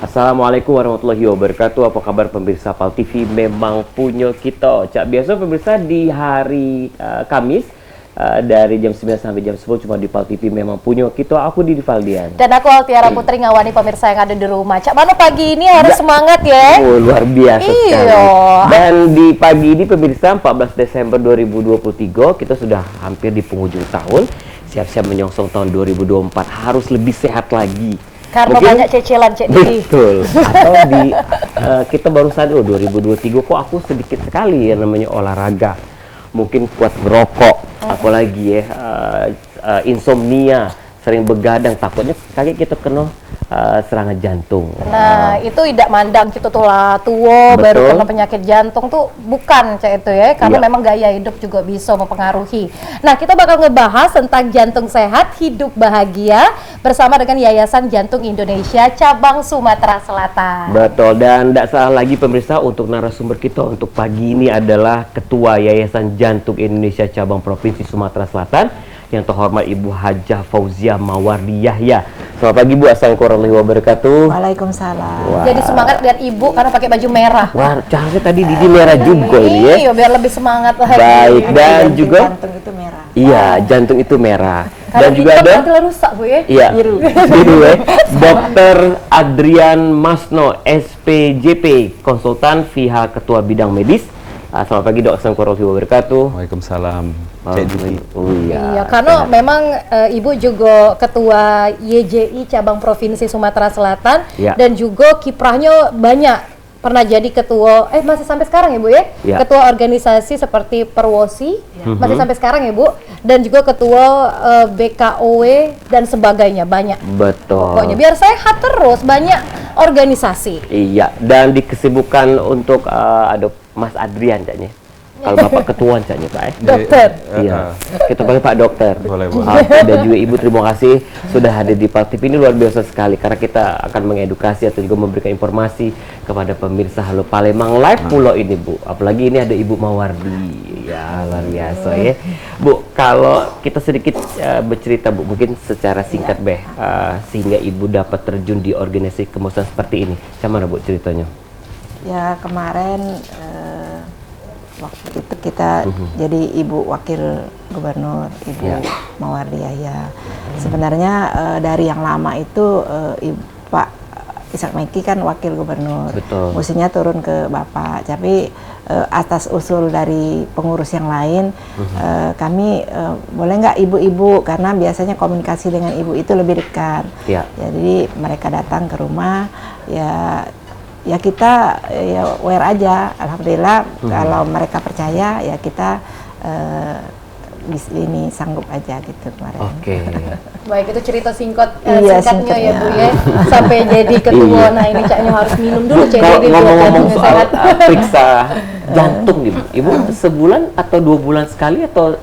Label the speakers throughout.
Speaker 1: Assalamualaikum warahmatullahi wabarakatuh. Apa kabar pemirsa PAL TV? Memang punya kita. Cak biasa pemirsa di hari Kamis dari jam 9 sampai jam 10 cuma di PAL TV memang punya kita. Aku Didi Valdian.
Speaker 2: Dan aku Altiara Putri ngawani pemirsa yang ada di rumah. Cak mana pagi ini harus semangat ya.
Speaker 1: Oh, luar biasa sekali. Dan di pagi ini pemirsa 14 Desember 2023 kita sudah hampir di penghujung tahun. Siap-siap menyongsong tahun 2024 harus lebih sehat lagi.
Speaker 2: Karena
Speaker 1: mungkin,
Speaker 2: banyak cecelan Cik Didi.
Speaker 1: betul. Atau di kita baru sadar 2023 kok aku sedikit sekali yang namanya olahraga. Mungkin kuat merokok, apalagi ya insomnia, sering begadang, takutnya kaki kita kena serangan jantung.
Speaker 2: Nah, itu tidak mandang kita tuh lah tua baru kena penyakit jantung tuh bukan Cak itu ya, karena memang gaya hidup juga bisa mempengaruhi. Nah, kita bakal ngebahas tentang jantung sehat, hidup bahagia bersama dengan Yayasan Jantung Indonesia cabang Sumatera Selatan.
Speaker 1: Betul, dan tidak salah lagi pemirsa untuk narasumber kita untuk pagi ini adalah Ketua Yayasan Jantung Indonesia cabang Provinsi Sumatera Selatan yang terhormat Ibu Hajah Fauzia Mawardi Yahya. Selamat pagi Bu, assalamualaikum warahmatullahi wabarakatuh.
Speaker 3: Waalaikumsalam.
Speaker 1: Wah.
Speaker 2: Jadi semangat lihat Ibu karena pakai baju merah.
Speaker 1: Wah, cahaya tadi Didi merah juga ini ya.
Speaker 2: Iya, biar lebih semangat lagi.
Speaker 1: Baik, dan juga
Speaker 3: jantung itu merah.
Speaker 1: iya, jantung itu merah.
Speaker 2: Kalau
Speaker 1: Dan juga ada
Speaker 2: berarti rusak Bu ya.
Speaker 1: iya,
Speaker 3: Biru.
Speaker 1: biru ya. Dr. Adrian Masno, SPJP, konsultan pihak Ketua Bidang Medis. Selamat pagi Dok, assalamualaikum warahmatullahi wabarakatuh.
Speaker 4: Waalaikumsalam. Cek Didi.
Speaker 1: Oh
Speaker 2: Iya, karena memang Ibu juga ketua YJI cabang Provinsi Sumatera Selatan dan juga kiprahnya banyak. Pernah jadi ketua, masih sampai sekarang ya Bu ya? Ketua organisasi seperti Perwosi, masih sampai sekarang ya Bu? Dan juga ketua BKOW dan sebagainya, banyak.
Speaker 1: Betul.
Speaker 2: Pokoknya biar sehat terus, banyak organisasi.
Speaker 1: Iya, dan di kesibukan untuk ada Mas Adrian caknya. Kalau Bapak ketua caknya Pak
Speaker 2: Dokter.
Speaker 1: Iya. Kita panggil Pak Dokter.
Speaker 4: Boleh, boleh.
Speaker 1: Dan juga Ibu terima kasih sudah hadir di PAL TV. Ini luar biasa sekali karena kita akan mengedukasi atau juga memberikan informasi kepada pemirsa Halo Palembang live pulau ini Bu. Apalagi ini ada Ibu Mawardi. Ya, luar biasa ya. Bu, kalau kita sedikit bercerita Bu, mungkin secara singkat sehingga Ibu dapat terjun di organisasi kemanusiaan seperti ini. Gimana Bu ceritanya?
Speaker 3: Ya kemarin waktu itu kita jadi Ibu Wakil Gubernur, Ibu Mawardi Yahya. Sebenarnya dari yang lama itu Pak Ishak Meki kan Wakil Gubernur.
Speaker 1: Betul.
Speaker 3: Mestinya turun ke Bapak, tapi atas usul dari pengurus yang lain, kami boleh nggak ibu-ibu, karena biasanya komunikasi dengan ibu itu lebih dekat. Jadi mereka datang ke rumah, ya kita ya aware aja. Alhamdulillah kalau mereka percaya ya kita ini sanggup aja gitu kemarin.
Speaker 1: Oke.
Speaker 2: Baik, itu cerita
Speaker 3: Iya,
Speaker 2: singkatnya ya Bu ya, sampai jadi ketua. Nah ini Caknya harus minum dulu Cak.
Speaker 1: Kalau ngomong-ngomong soal
Speaker 2: sehat.
Speaker 1: periksa jantung nih Bu, Ibu sebulan atau 2 bulan sekali atau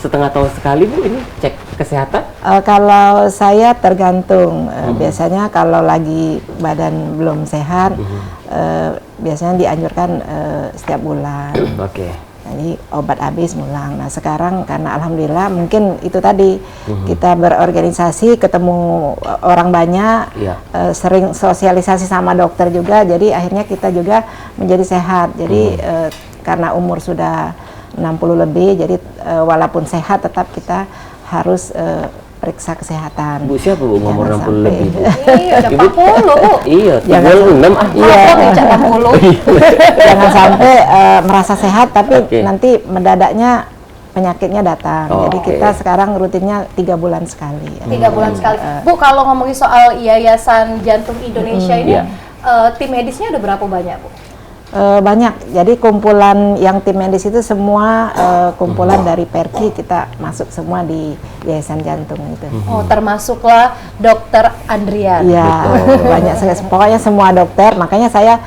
Speaker 1: setengah tahun sekali Bu ini cek kesehatan?
Speaker 3: Kalau saya tergantung, biasanya kalau lagi badan belum sehat, biasanya dianjurkan setiap bulan.
Speaker 1: Oke.
Speaker 3: Jadi obat habis mulang. Nah sekarang karena alhamdulillah mungkin itu tadi kita berorganisasi, ketemu orang banyak, sering sosialisasi sama dokter juga, jadi akhirnya kita juga menjadi sehat. Jadi karena umur sudah 60 lebih, jadi walaupun sehat tetap kita harus periksa kesehatan.
Speaker 1: Bu siapa Bu umur 60 lebih Bu?
Speaker 2: Iya, udah 40 Bu.
Speaker 1: Iya, 36
Speaker 3: Jangan sampai merasa sehat tapi nanti mendadaknya penyakitnya datang. Jadi kita sekarang rutinnya 3 bulan sekali.
Speaker 2: 3 bulan sekali. Bu, kalau ngomongin soal Yayasan Jantung Indonesia ini, tim medisnya ada berapa banyak Bu?
Speaker 3: Banyak, jadi kumpulan yang tim medis itu semua kumpulan dari Perki, kita masuk semua di Yayasan Jantung itu.
Speaker 2: Oh, termasuklah Dokter Adrian.
Speaker 3: Iya, banyak sekali. Pokoknya semua dokter, makanya saya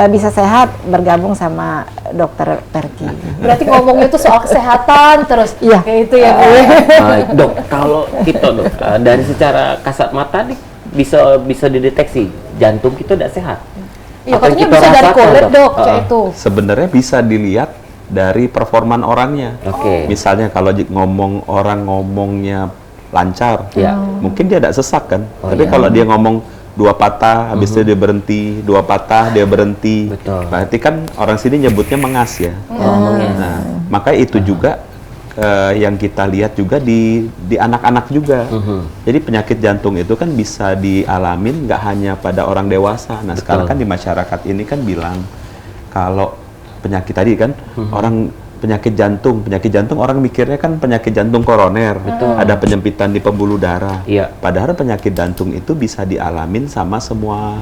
Speaker 3: bisa sehat bergabung sama Dokter Perki.
Speaker 2: Berarti ngomongnya itu soal kesehatan terus.
Speaker 3: Iya.
Speaker 2: Kayak itu ya Bu.
Speaker 1: Dok, kalau kita Dok, dari secara kasat mata nih bisa dideteksi jantung kita tidak sehat.
Speaker 2: Iya, katanya bisa dari kulit Dok, itu.
Speaker 4: Sebenarnya bisa dilihat dari performan orangnya. Misalnya kalau orang ngomongnya lancar, mungkin dia tidak sesak kan. Tapi kalau dia ngomong 2 patah, habis itu dia berhenti, 2 patah, dia berhenti.
Speaker 1: Betul.
Speaker 4: Berarti kan orang sini nyebutnya mengas ya.
Speaker 1: Mengas.
Speaker 4: Nah, maka itu juga yang kita lihat juga di anak-anak juga. Jadi penyakit jantung itu kan bisa dialamin nggak hanya pada orang dewasa. Nah, sekarang kan di masyarakat ini kan bilang kalau penyakit tadi kan orang penyakit jantung orang mikirnya kan penyakit jantung koroner, ada penyempitan di pembuluh darah.
Speaker 1: Iya.
Speaker 4: Padahal penyakit jantung itu bisa dialamin sama semua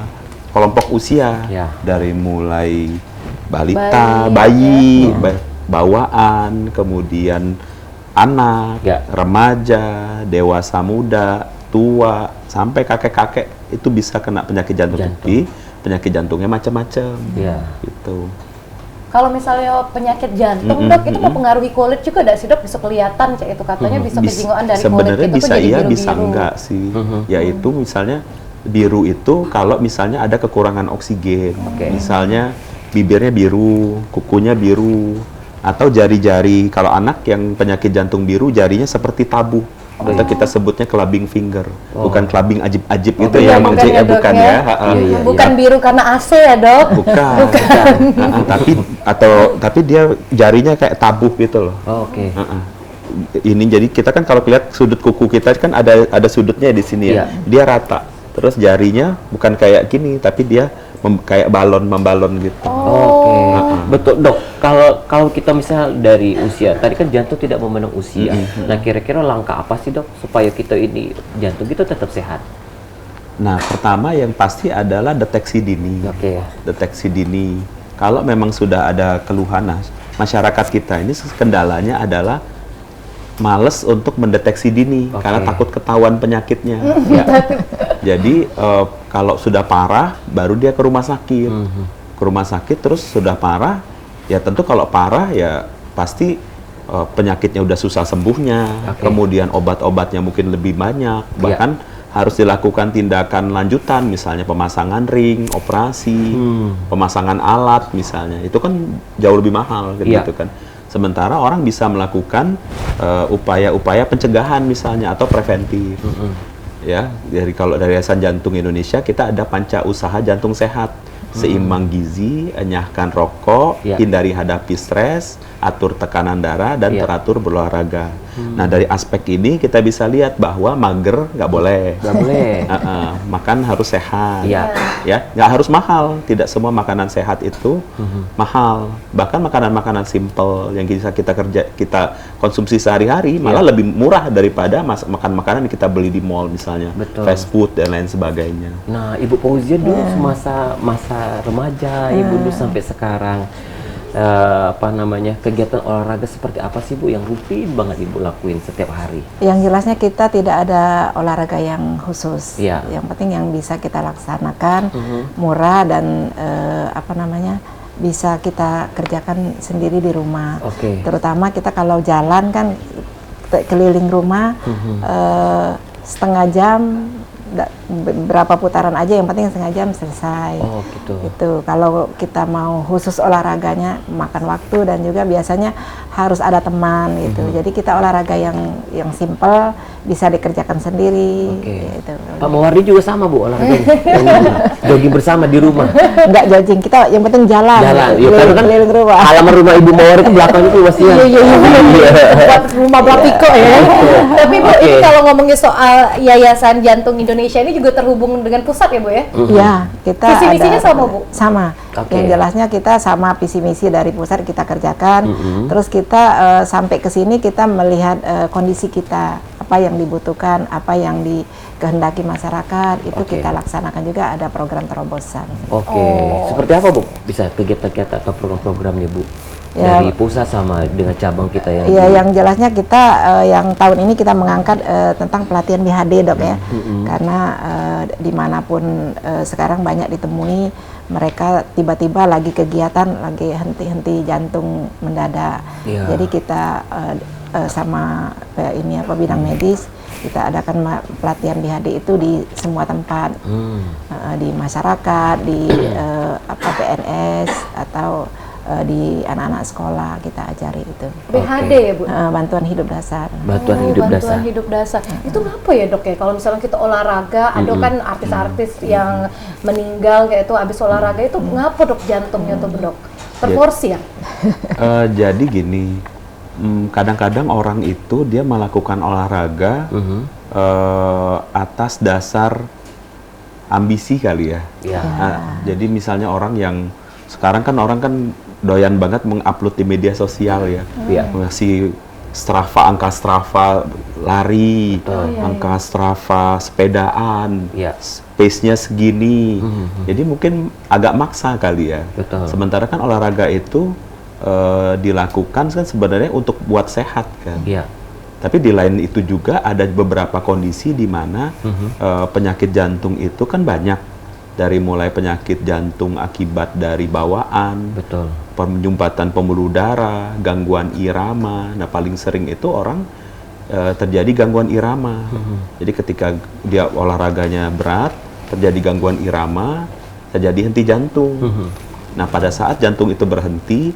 Speaker 4: kelompok usia, dari mulai balita, bayi, bawaan, kemudian anak, remaja, dewasa muda, tua, sampai kakek-kakek itu bisa kena penyakit jantung. Jadi penyakit jantungnya macam-macam, gitu.
Speaker 2: Kalau misalnya penyakit jantung, Dok, itu mempengaruhi kulit juga nggak sih, Dok? Bisa kelihatan, kayak itu katanya bisa kejingoan dari kulit
Speaker 4: sebenarnya
Speaker 2: kita
Speaker 4: bisa
Speaker 2: tuh jadi
Speaker 4: iya,
Speaker 2: biru-biru.
Speaker 4: bisa enggak sih. Yaitu misalnya biru itu kalau misalnya ada kekurangan oksigen. Misalnya bibirnya biru, kukunya biru, atau jari-jari. Kalau anak yang penyakit jantung biru, jarinya seperti tabu. Atau kita sebutnya clubbing finger, bukan clubbing ajib-ajib gitu ya,
Speaker 2: bukan ya, Dok,
Speaker 4: bukan ya.
Speaker 2: Bukan biru karena AC ya, Dok?
Speaker 4: Bukan. Tapi dia jarinya kayak tabuh gitu loh. Ini jadi kita kan kalau lihat sudut kuku kita kan ada sudutnya di sini ya. Dia rata. Terus jarinya bukan kayak gini, tapi dia kayak membalon gitu.
Speaker 1: Betul, Dok. Kalau kita misalnya dari usia, tadi kan jantung tidak memandang usia. Nah, kira-kira langkah apa sih, Dok, supaya kita ini jantung kita tetap sehat?
Speaker 4: Nah, pertama yang pasti adalah deteksi dini. Deteksi dini. Kalau memang sudah ada keluhan, nah, masyarakat kita ini kendalanya adalah males untuk mendeteksi dini karena takut ketahuan penyakitnya. Jadi kalau sudah parah baru dia ke rumah sakit. Ke rumah sakit terus sudah parah, ya tentu kalau parah ya pasti penyakitnya udah susah sembuhnya. Kemudian obat-obatnya mungkin lebih banyak, bahkan harus dilakukan tindakan lanjutan, misalnya pemasangan ring, operasi, pemasangan alat misalnya. Itu kan jauh lebih mahal gitu kan. Sementara orang bisa melakukan upaya-upaya pencegahan misalnya atau preventif. Ya, kalau dari Yayasan Jantung Indonesia kita ada panca usaha jantung sehat. Seimbang gizi, enyahkan rokok, hindari hadapi stres, atur tekanan darah, dan teratur berolahraga. Nah, dari aspek ini kita bisa lihat bahwa mager nggak boleh. Makan harus sehat. Ya, nggak harus mahal. Tidak semua makanan sehat itu mahal. Bahkan makanan-makanan simple yang bisa kita konsumsi sehari-hari malah lebih murah daripada makan makanan yang kita beli di mall misalnya, fast food dan lain sebagainya.
Speaker 1: Nah, Ibu Fauzia dulu masa remaja, Ibu dulu sampai sekarang, kegiatan olahraga seperti apa sih, Bu, yang rutin banget Ibu lakuin setiap hari?
Speaker 3: Yang jelasnya kita tidak ada olahraga yang khusus. Yang penting yang bisa kita laksanakan, murah dan bisa kita kerjakan sendiri di rumah. Terutama kita kalau jalan kan keliling rumah setengah jam, berapa putaran aja, yang penting setengah jam selesai. Gitu. Kalau kita mau khusus olahraganya makan waktu dan juga biasanya harus ada teman gitu. Jadi kita olahraga yang simple bisa dikerjakan sendiri. Gitu.
Speaker 1: Pak Mawardi juga sama, Bu, olahraganya. Jogging bersama di rumah.
Speaker 3: Enggak jogging, kita yang penting jalan. Keliling rumah.
Speaker 1: Halaman rumah Ibu Mawardi itu belakang itu pastinya.
Speaker 2: Buat rumah Bapiko ya. Tapi Bu, ini kalau ngomongin soal Yayasan Jantung Indonesia ini juga terhubung dengan pusat ya, Bu ya?
Speaker 3: Iya, kita
Speaker 2: visi misinya sama, Bu?
Speaker 3: Sama. Yang jelasnya kita sama visi misi dari pusat kita kerjakan. Terus kita sampai ke sini kita melihat kondisi kita, apa yang dibutuhkan, apa yang dikehendaki masyarakat, itu kita laksanakan juga, ada program terobosan.
Speaker 1: Seperti apa, Bu? Bisa kegiatan-kegiatan atau program-programnya, Bu? Dari pusat sama dengan cabang kita yang
Speaker 3: yang jelasnya kita yang tahun ini kita mengangkat tentang pelatihan BHD, Dok, ya. Karena dimanapun sekarang banyak ditemui mereka tiba-tiba lagi kegiatan, lagi henti-henti jantung mendadak. Jadi kita sama bidang medis kita adakan pelatihan BHD itu di semua tempat, di masyarakat, di PNS atau di anak-anak sekolah kita ajari itu.
Speaker 2: BHD ya Bu?
Speaker 3: Bantuan hidup dasar.
Speaker 1: Bantuan hidup dasar.
Speaker 2: Itu ngapa ya Dok ya? Kalau misalnya kita olahraga, ada kan artis-artis yang meninggal kayak itu habis olahraga itu ngapa Dok jantungnya tuh Dok? Terporsi ya?
Speaker 4: Jadi gini, kadang-kadang orang itu dia melakukan olahraga atas dasar ambisi kali ya. Nah, jadi misalnya orang yang sekarang kan orang kan doyan banget mengupload di media sosial ya, ngasih angka Strava lari, angka Strava sepedaan, pace-nya segini. Jadi mungkin agak maksa kali ya. Sementara kan olahraga itu dilakukan kan sebenarnya untuk buat sehat kan. Tapi di lain itu juga ada beberapa kondisi di mana penyakit jantung itu kan banyak. Dari mulai penyakit jantung akibat dari bawaan, penyumbatan pembuluh darah, gangguan irama. Nah paling sering itu orang terjadi gangguan irama. Jadi ketika dia olahraganya berat, terjadi gangguan irama, terjadi henti jantung. Nah pada saat jantung itu berhenti,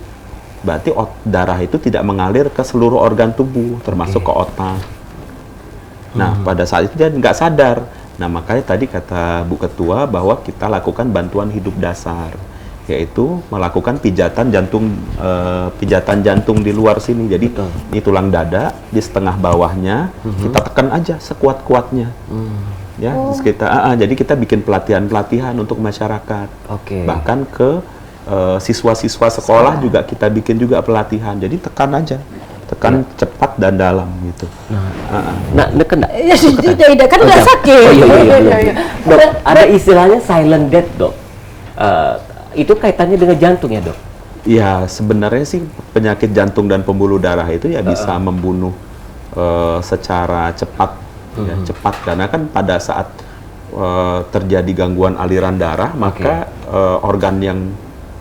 Speaker 4: berarti darah itu tidak mengalir ke seluruh organ tubuh, termasuk ke otak. Nah pada saat itu dia nggak sadar. Nah makanya tadi kata Bu Ketua bahwa kita lakukan bantuan hidup dasar, yaitu melakukan pijatan jantung di luar sini. Jadi ini tulang dada di setengah bawahnya kita tekan aja sekuat-kuatnya. Ya, jadi kita bikin pelatihan untuk masyarakat. Bahkan ke siswa-siswa sekolah juga kita bikin juga pelatihan. Jadi tekan aja. Tekan cepat dan dalam gitu.
Speaker 1: Nah, kena.
Speaker 2: Ya tidak kan nggak sakit.
Speaker 1: Dok, ada istilahnya silent death Dok. Itu kaitannya dengan jantung ya Dok?
Speaker 4: Ya sebenarnya sih penyakit jantung dan pembuluh darah itu ya bisa membunuh secara cepat, cepat karena kan pada saat terjadi gangguan aliran darah maka organ yang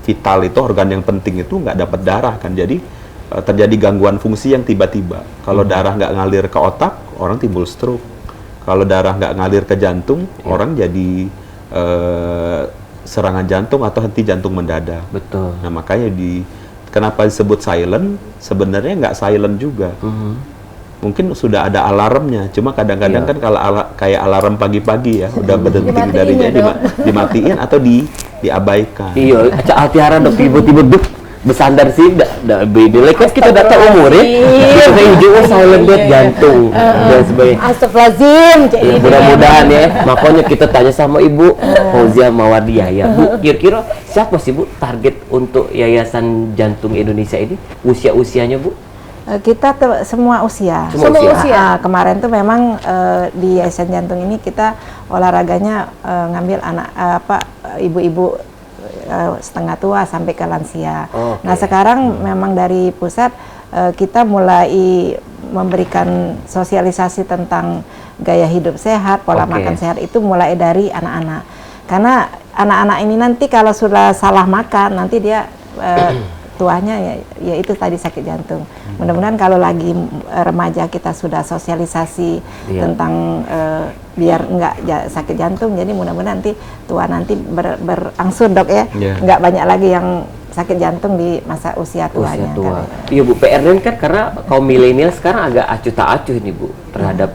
Speaker 4: vital itu, organ yang penting itu nggak dapat darah kan, jadi terjadi gangguan fungsi yang tiba-tiba. Kalau darah nggak ngalir ke otak, orang timbul stroke. Kalau darah nggak ngalir ke jantung, orang jadi serangan jantung atau henti jantung mendadak. Nah makanya kenapa disebut silent? Sebenarnya nggak silent juga. Mungkin sudah ada alarmnya, cuma kadang-kadang kan kalau kayak alarm pagi-pagi ya, udah berhenti darinya dimatiin atau diabaikan.
Speaker 1: Iya, Altiara Dok tiba-tiba bersandar sih, beda kan kita data umur ya, kita hijau silent death jantung dan sebagainya.
Speaker 2: Astagfirullahaladzim.
Speaker 1: Ya, mudah-mudahan ya, makanya kita tanya sama Ibu Fauzia Mawardiah ya, Bu, kira-kira siapa sih Bu target untuk Yayasan Jantung Indonesia ini? Usia-usianya Bu?
Speaker 3: Kita semua usia.
Speaker 2: Semua usia.
Speaker 3: Kemarin tuh memang di Yayasan Jantung ini kita olahraganya ngambil ibu-ibu setengah tua sampai ke lansia. Nah sekarang memang dari pusat kita mulai memberikan sosialisasi tentang gaya hidup sehat, pola makan sehat itu mulai dari anak-anak. Karena anak-anak ini nanti kalau sudah salah makan nanti dia tuanya ya itu tadi sakit jantung. Mudah-mudahan kalau lagi remaja kita sudah sosialisasi tentang biar enggak sakit jantung, jadi mudah-mudahan nanti tua nanti berangsur Dok ya, enggak banyak lagi yang sakit jantung di masa usia tuanya.
Speaker 1: Iya Bu, PR kan karena kaum milenial sekarang agak acuh tak acuh ini Bu terhadap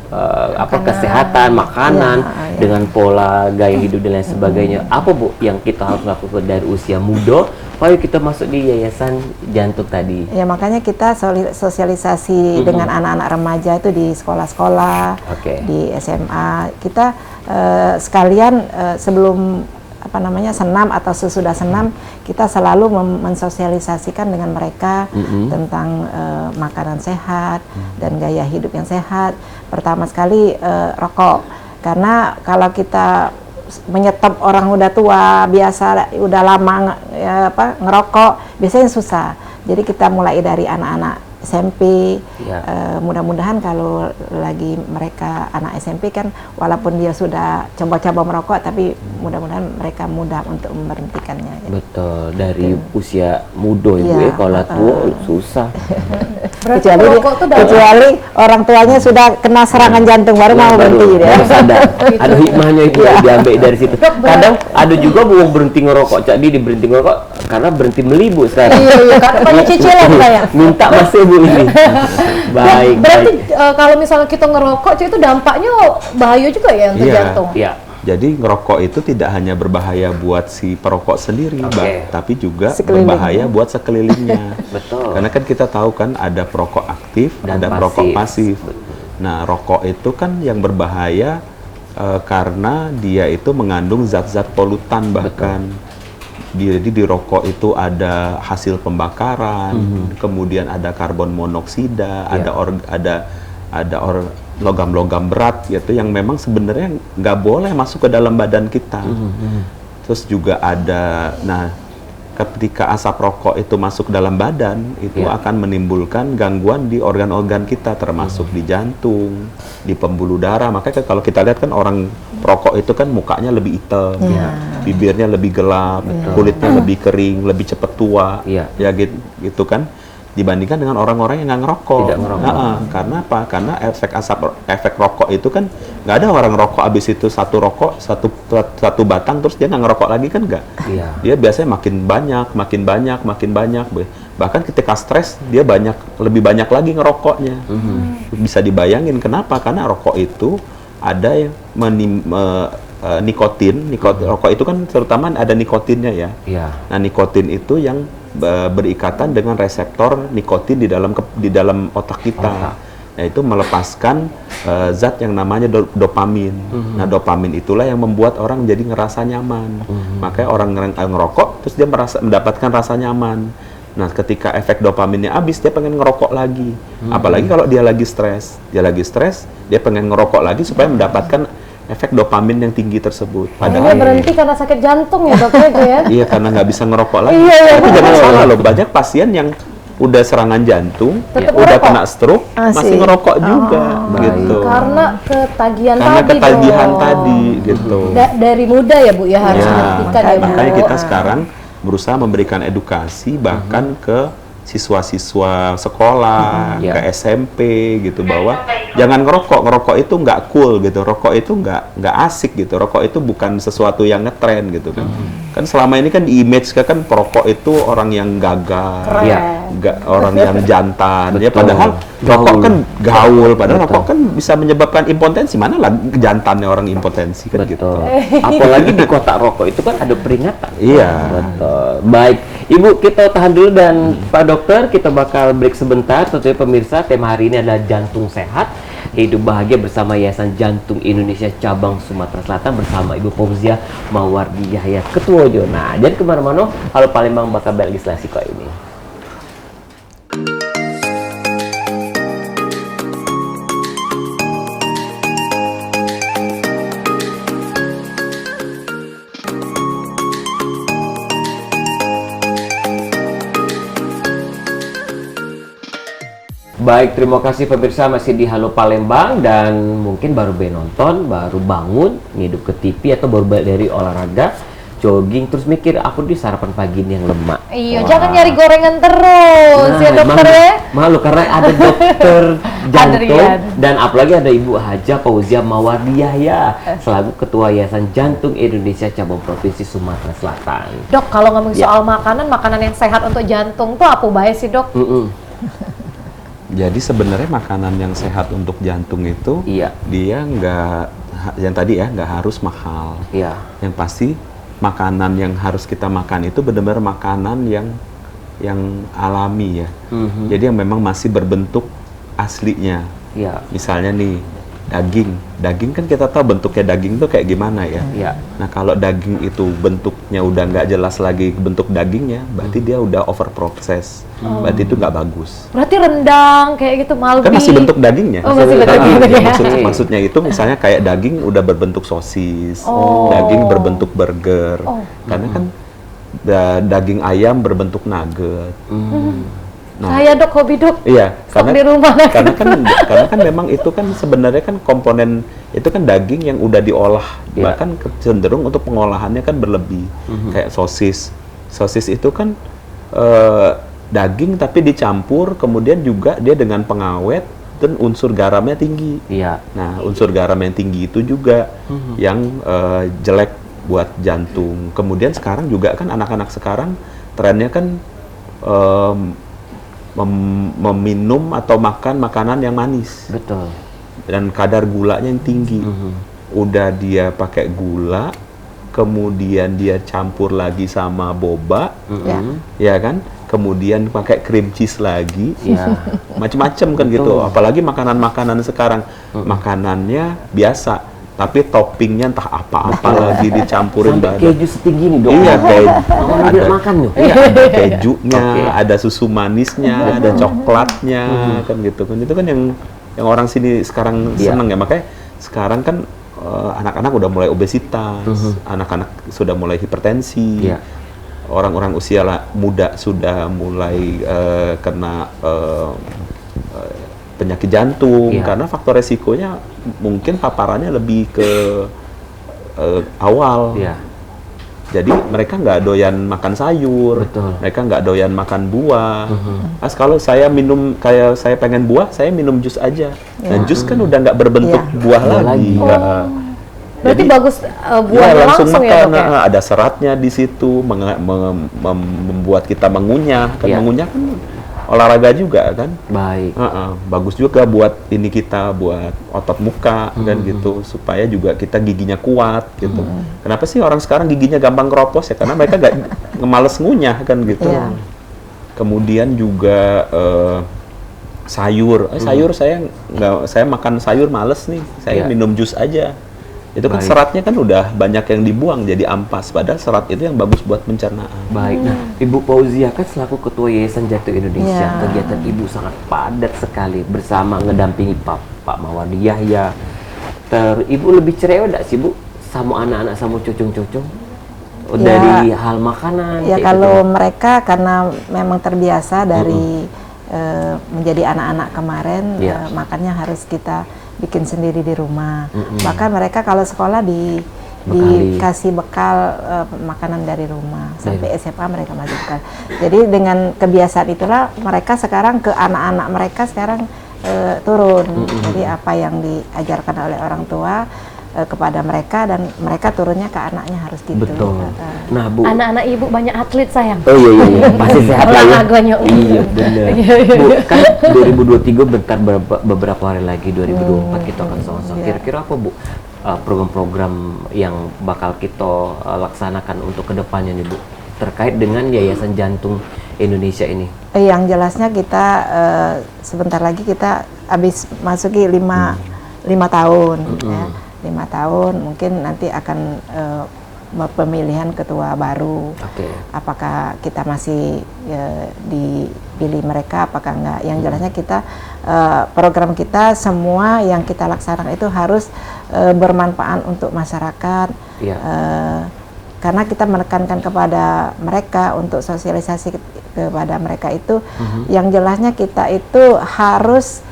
Speaker 1: kesehatan, makanan, dengan pola gaya hidup dan lain sebagainya. Apa Bu yang kita harus lakukan dari usia muda supaya kita masuk di Yayasan Jantung tadi? Ya
Speaker 3: makanya kita sosialisasi dengan anak-anak remaja itu di sekolah-sekolah, di SMA. Kita sekalian sebelum senam atau sesudah senam kita selalu mensosialisasikan dengan mereka tentang makanan sehat dan gaya hidup yang sehat. Pertama sekali rokok, karena kalau kita menyetop orang udah tua biasa udah lama ngerokok biasanya susah. Jadi kita mulai dari anak-anak SMP. Mudah-mudahan kalau lagi mereka anak SMP kan, walaupun dia sudah coba-coba merokok, tapi mudah-mudahan mereka mudah untuk memberhentikannya.
Speaker 1: Betul, dari usia muda Ibu ya, kalau tua susah.
Speaker 3: kecuali orang tuanya sudah kena serangan jantung baru mau berhenti
Speaker 1: baru sadar. Ada hikmahnya itu diambil dari situ. Kadang ada juga mau berhenti ngerokok, jadi berhenti ngerokok karena berhenti beli Bu sekarang.
Speaker 2: Iya, karena banyak cicilan saya.
Speaker 1: Minta masih Bu ini. Baik.
Speaker 2: Berarti kalau misalnya kita ngerokok, itu dampaknya bahaya juga ya untuk jantung.
Speaker 1: Iya.
Speaker 4: Jadi ngerokok itu tidak hanya berbahaya buat si perokok sendiri, tapi juga berbahaya buat sekelilingnya.
Speaker 1: Betul.
Speaker 4: Karena kan kita tahu kan ada perokok aktif, ada perokok pasif. Nah, rokok itu kan yang berbahaya karena dia itu mengandung zat-zat polutan bahkan. Jadi di rokok itu ada hasil pembakaran, kemudian ada karbon monoksida, ada logam-logam berat gitu yang memang sebenarnya nggak boleh masuk ke dalam badan kita. Terus juga ada, nah ketika asap rokok itu masuk dalam badan itu akan menimbulkan gangguan di organ-organ kita termasuk di jantung, di pembuluh darah. Makanya kalau kita lihat kan orang perokok itu kan mukanya lebih hitam, bibirnya lebih gelap, kulitnya lebih kering, lebih cepat tua, ya gitu kan. Dibandingkan dengan orang-orang yang nggak ngerokok.
Speaker 1: Tidak ngerokok.
Speaker 4: Karena apa? Karena efek rokok itu kan nggak ada orang rokok abis itu satu batang terus dia nggak ngerokok lagi kan nggak. Dia biasanya makin banyak. Bahkan ketika stres dia lebih banyak lagi ngerokoknya. Bisa dibayangin kenapa? Karena rokok itu ada yang nikotin. Rokok itu kan terutama ada nikotinnya ya. Nah, nikotin itu yang berikatan dengan reseptor nikotin di dalam otak kita. Nah, itu melepaskan zat yang namanya dopamin. Nah, dopamin itulah yang membuat orang jadi ngerasa nyaman. Makanya orang ngerokok terus dia mendapatkan rasa nyaman. Nah, ketika efek dopaminnya habis, dia pengen ngerokok lagi. Apalagi kalau dia lagi stres. Dia pengen ngerokok lagi supaya mendapatkan efek dopamin yang tinggi tersebut.
Speaker 2: Padahal berhenti karena sakit jantung ya Dok ya?
Speaker 4: Iya, karena nggak bisa ngerokok lagi. Tapi jangan salah loh, banyak pasien yang udah serangan jantung, udah kena stroke, masih ngerokok juga, gitu.
Speaker 2: Karena ketagihan
Speaker 4: tadi, gitu.
Speaker 2: Dari muda ya Bu ya harus menghentikan ya Bu.
Speaker 4: Makanya kita sekarang berusaha memberikan edukasi bahkan ke siswa-siswa sekolah, ke SMP gitu, bahwa jangan ngerokok itu nggak cool gitu, rokok itu nggak asik gitu, rokok itu bukan sesuatu yang ngetren gitu kan. Kan selama ini kan di image kan perokok itu orang yang gagal, orang yang jantan, ya padahal rokok kan gaul, padahal rokok kan bisa menyebabkan impotensi, mana lah jantannya orang impotensi kan gitu.
Speaker 1: Apalagi di kotak rokok itu kan ada peringatan.
Speaker 4: Iya.
Speaker 1: Betul. Baik, Ibu kita tahan dulu dan Pak Dokter kita bakal break sebentar. Tentunya pemirsa, tema hari ini adalah jantung sehat. Hidup bahagia bersama Yayasan Jantung Indonesia Cabang Sumatera Selatan bersama Ibu Fauzia Mawardi Yahya Ketua Jo. Nah, jadi kemana-mana, Halo Palembang bakal legislasi kok ini. Baik, terima kasih pemirsa masih di Halo Palembang dan mungkin baru nonton, baru bangun, ngidup ke TV atau baru balik dari olahraga, jogging, terus mikir aku di sarapan pagi ini yang lemak.
Speaker 2: Iya, jangan nyari gorengan terus ya dokter ya.
Speaker 1: Malu karena ada dokter jantung dan apalagi ada Ibu Haja Fauzia Mawardi Yahya selaku Ketua Yayasan Jantung Indonesia Cabang Provinsi Sumatera Selatan.
Speaker 2: Dok, kalau ngomong soal makanan yang sehat untuk jantung tuh apa bahaya sih Dok?
Speaker 4: Jadi sebenarnya makanan yang sehat untuk jantung itu dia nggak, yang tadi ya, nggak harus mahal. Yang pasti makanan yang harus kita makan itu benar-benar makanan yang alami ya. Jadi yang memang masih berbentuk aslinya. Misalnya nih daging kan kita tahu bentuknya daging itu kayak gimana ya. Nah, kalau daging itu bentuknya udah nggak jelas lagi bentuk dagingnya, berarti dia udah over process. Berarti itu nggak bagus.
Speaker 2: Berarti rendang kayak gitu, malbi.
Speaker 4: Kan masih bentuk dagingnya.
Speaker 2: Masih bentuk dagingnya.
Speaker 4: Maksudnya itu misalnya kayak daging udah berbentuk sosis, daging berbentuk burger. Karena kan daging ayam berbentuk nugget.
Speaker 2: Saya dok, hobi dok.
Speaker 4: Iya,
Speaker 2: karena di rumah.
Speaker 4: Karena kan memang itu kan sebenarnya kan komponen itu kan daging yang udah diolah, bahkan cenderung untuk pengolahannya kan berlebih. Kayak sosis. Sosis itu kan daging tapi dicampur, kemudian juga dia dengan pengawet dan unsur garamnya tinggi.
Speaker 1: Iya.
Speaker 4: Nah, unsur garam yang tinggi itu juga yang jelek buat jantung. Kemudian sekarang juga kan anak-anak sekarang trennya kan meminum atau makan makanan yang manis.
Speaker 1: Betul.
Speaker 4: Dan kadar gulanya yang tinggi. Udah dia pakai gula, kemudian dia campur lagi sama boba, ya kan? Kemudian pakai cream cheese lagi, macam-macam kan gitu. Apalagi makanan-makanan sekarang, makanannya biasa, tapi toppingnya entah apa-apa lagi dicampurin.
Speaker 1: Sampai keju setinggi nih dok.
Speaker 4: Iya, keju.
Speaker 1: Ada makan loh.
Speaker 4: Iya, ada kejunya, ada susu manisnya, ada coklatnya, kan gitu kan. Itu kan yang orang sini sekarang seneng ya. Makanya sekarang kan anak-anak udah mulai obesitas, anak-anak sudah mulai hipertensi, orang-orang usia muda sudah mulai kena penyakit jantung, karena faktor resikonya mungkin paparannya lebih ke awal. Jadi mereka nggak doyan makan sayur, mereka nggak doyan makan buah. Kalau saya minum, kayak saya pengen buah, saya minum jus aja. Nah, jus kan udah nggak berbentuk buah lagi.
Speaker 2: Berarti
Speaker 4: jadi,
Speaker 2: bagus buahnya langsung
Speaker 4: makan,
Speaker 2: ya dok ya?
Speaker 4: Ada seratnya di situ, membuat kita mengunyah. Kan mengunyah kan olahraga juga kan.
Speaker 1: Baik.
Speaker 4: Bagus juga buat ini kita, buat otot muka kan gitu, supaya juga kita giginya kuat gitu. Kenapa sih orang sekarang giginya gampang keropos ya? Karena mereka gak males ngunyah kan gitu. Kemudian juga sayur. Sayur saya makan sayur males nih. Saya minum jus aja. Itu kan seratnya kan udah banyak yang dibuang jadi ampas, padahal serat itu yang bagus buat pencernaan.
Speaker 1: Baik. Nah, Ibu Fauzia kan selaku Ketua Yayasan Jantung Indonesia, kegiatan Ibu sangat padat sekali bersama ngedampingi Pak Mawardi Yahya. Ibu lebih cerewet enggak sih Bu sama anak-anak sama cucung-cucung? Dari hal makanan?
Speaker 3: Ya kalau mereka karena memang terbiasa dari menjadi anak-anak kemarin, makannya harus kita bikin sendiri di rumah. Bahkan mereka kalau sekolah dikasih bekal makanan dari rumah sampai SMA mereka masih bekal. Jadi dengan kebiasaan itulah mereka sekarang ke anak-anak mereka sekarang turun. Jadi apa yang diajarkan oleh orang tua kepada mereka dan mereka turunnya ke anaknya harus gitu.
Speaker 1: Betul. Nah Bu,
Speaker 2: anak-anak Ibu banyak atlet sayang.
Speaker 1: Oh iya, pasti sehat lah ya. Iya benar. Bu, kan 2023 bentar beberapa hari lagi 2024 kita akan sama-sama. Kira-kira apa Bu program-program yang bakal kita laksanakan untuk kedepannya nih Bu terkait dengan Yayasan Jantung Indonesia ini?
Speaker 3: Yang jelasnya kita sebentar lagi kita habis masuki 5 tahun. Ya. 5 tahun mungkin nanti akan pemilihan ketua baru. Apakah kita masih dipilih mereka apakah enggak? Yang jelasnya kita program kita semua yang kita laksanakan itu harus bermanfaat untuk masyarakat. Karena kita menekankan kepada mereka untuk sosialisasi kepada mereka itu yang jelasnya kita itu harus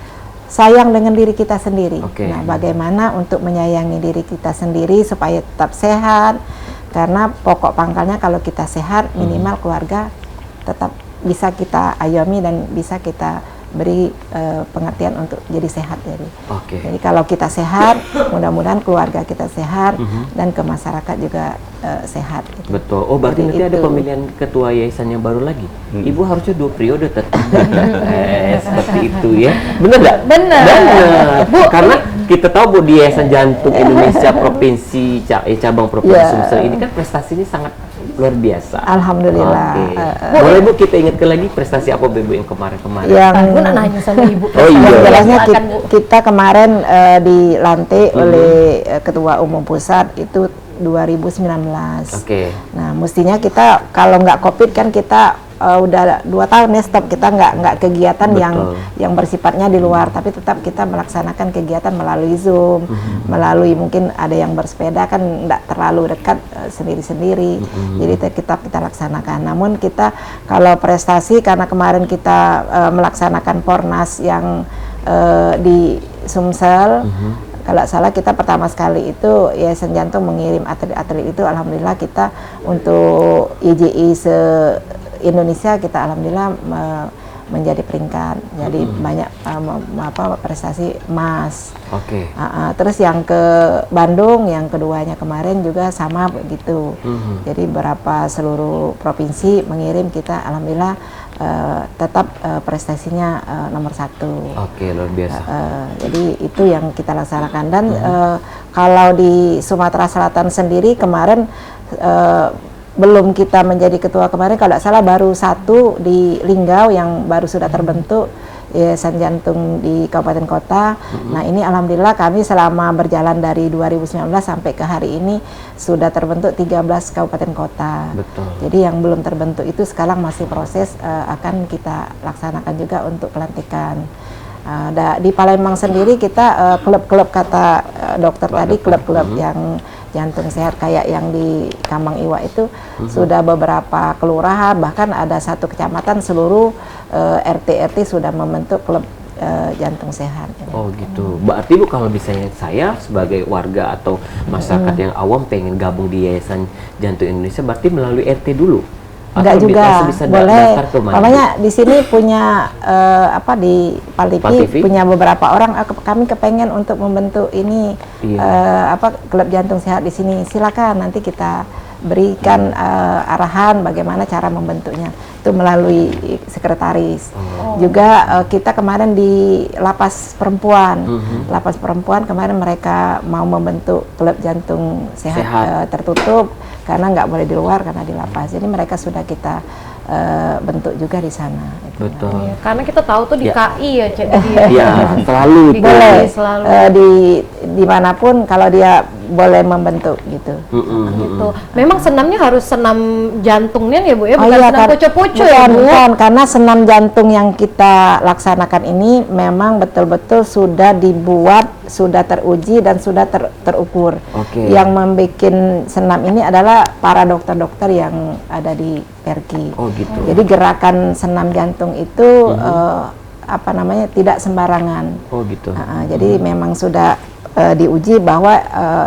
Speaker 3: sayang dengan diri kita sendiri. Nah, bagaimana untuk menyayangi diri kita sendiri supaya tetap sehat? Karena pokok pangkalnya kalau kita sehat, minimal keluarga tetap bisa kita ayomi dan bisa kita beri pengertian untuk jadi sehat. Jadi kalau kita sehat, mudah-mudahan keluarga kita sehat dan ke masyarakat juga sehat.
Speaker 1: Betul. Oh, berarti nanti ada pemilihan ketua yayasan yang baru lagi. Ibu harusnya 2 periode tetap. Seperti itu ya. Benar nggak?
Speaker 2: Benar.
Speaker 1: Bu, karena kita tahu Bu di Yayasan Jantung Indonesia Provinsi cabang Provinsi Sumsel ini kan prestasinya sangat luar biasa.
Speaker 3: Alhamdulillah.
Speaker 1: Boleh Bu kita ingatkan lagi prestasi apa Bu yang kemarin-kemarin?
Speaker 3: Yang
Speaker 2: nanya sama Ibu.
Speaker 3: Jelasnya kita kemarin dilantik oleh Ketua Umum Pusat itu 2019. Nah, mestinya kita kalau nggak COVID kan kita udah 2 tahun ya stop, kita nggak kegiatan yang bersifatnya di luar, tapi tetap kita melaksanakan kegiatan melalui Zoom, melalui mungkin ada yang bersepeda kan nggak terlalu dekat sendiri-sendiri, jadi tetap kita laksanakan. Namun kita kalau prestasi, karena kemarin kita melaksanakan Pornas yang di Sumsel, kalau salah kita pertama sekali itu Yayasan Jantung mengirim atlet-atlet itu, alhamdulillah kita untuk YJI se-Indonesia kita alhamdulillah menjadi peringkat, jadi banyak prestasi emas. Terus yang ke Bandung, yang keduanya kemarin juga sama begitu. Jadi beberapa seluruh provinsi mengirim, kita alhamdulillah tetap prestasinya nomor 1.
Speaker 1: Luar biasa.
Speaker 3: Jadi itu yang kita laksanakan, dan kalau di Sumatera Selatan sendiri kemarin belum kita menjadi ketua kemarin, kalau tidak salah baru 1 di Linggau yang baru sudah terbentuk Yayasan Jantung di Kabupaten Kota. Nah ini alhamdulillah kami selama berjalan dari 2019 sampai ke hari ini sudah terbentuk 13 kabupaten kota. Jadi yang belum terbentuk itu sekarang masih proses, akan kita laksanakan juga untuk pelantikan. Di Palembang sendiri kita klub-klub, kata dokter tadi, klub-klub yang jantung sehat kayak yang di Kambang Iwa itu sudah beberapa kelurahan, bahkan ada 1 kecamatan seluruh RT sudah membentuk klub jantung sehat.
Speaker 1: Gitu. Berarti Bu, kalau misalnya saya sebagai warga atau masyarakat yang awam pengen gabung di Yayasan Jantung Indonesia, berarti melalui RT dulu?
Speaker 3: Enggak juga, boleh. Makanya di sini punya di Paltipi punya beberapa orang, kami kepengen untuk membentuk ini klub jantung sehat di sini. Silakan, nanti kita berikan arahan bagaimana cara membentuknya. Itu melalui sekretaris. Juga kita kemarin di lapas perempuan. Lapas perempuan kemarin mereka mau membentuk klub jantung sehat. Tertutup, karena nggak boleh di luar karena di lapas. Jadi mereka sudah kita bentuk juga di sana.
Speaker 2: Betul. Gitu. Karena kita tahu tuh di KI ya,
Speaker 3: selalu boleh dimanapun kalau dia boleh membentuk gitu.
Speaker 2: Gitu. Memang senamnya harus senam jantungnya ya Bu ya, bukan senam poco-poco ya Bu?
Speaker 3: Bukan, karena senam jantung yang kita laksanakan ini memang betul-betul sudah dibuat, sudah teruji dan sudah terukur. Yang membuat senam ini adalah para dokter-dokter yang ada di Perki.
Speaker 1: Gitu.
Speaker 3: Jadi gerakan senam jantung itu tidak sembarangan.
Speaker 1: Gitu.
Speaker 3: Jadi memang sudah diuji bahwa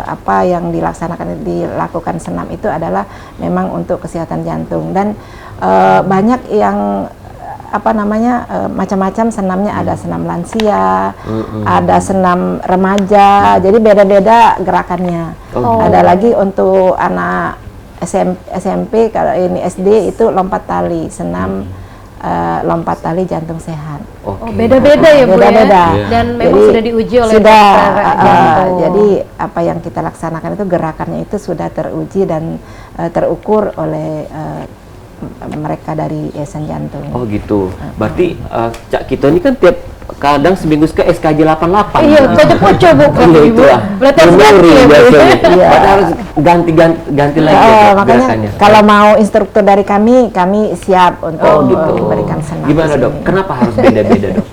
Speaker 3: apa yang dilakukan senam itu adalah memang untuk kesehatan jantung, dan banyak yang macam-macam senamnya, ada senam lansia, ada senam remaja, jadi beda-beda gerakannya. Ada lagi untuk anak SMP, kalau ini SD itu lompat tali, senam lompat tali jantung sehat.
Speaker 2: Beda-beda ya Bu
Speaker 3: beda-beda.
Speaker 2: Ya? Dan memang sudah diuji oleh
Speaker 3: jadi apa yang kita laksanakan itu gerakannya itu sudah teruji dan terukur oleh mereka dari Yayasan Jantung.
Speaker 1: Gitu. Berarti Cak Kito ini kan kadang seminggu sekali SKJ 88.
Speaker 2: Iya, poco-poco Bu.
Speaker 1: Itu lah.
Speaker 2: Berarti harus ganti ya Bu.
Speaker 1: Berarti harus ganti lagi
Speaker 3: makanya kalau mau instruktur dari kami siap untuk memberikan senam.
Speaker 1: Gimana Dok? Kenapa harus beda-beda Dok?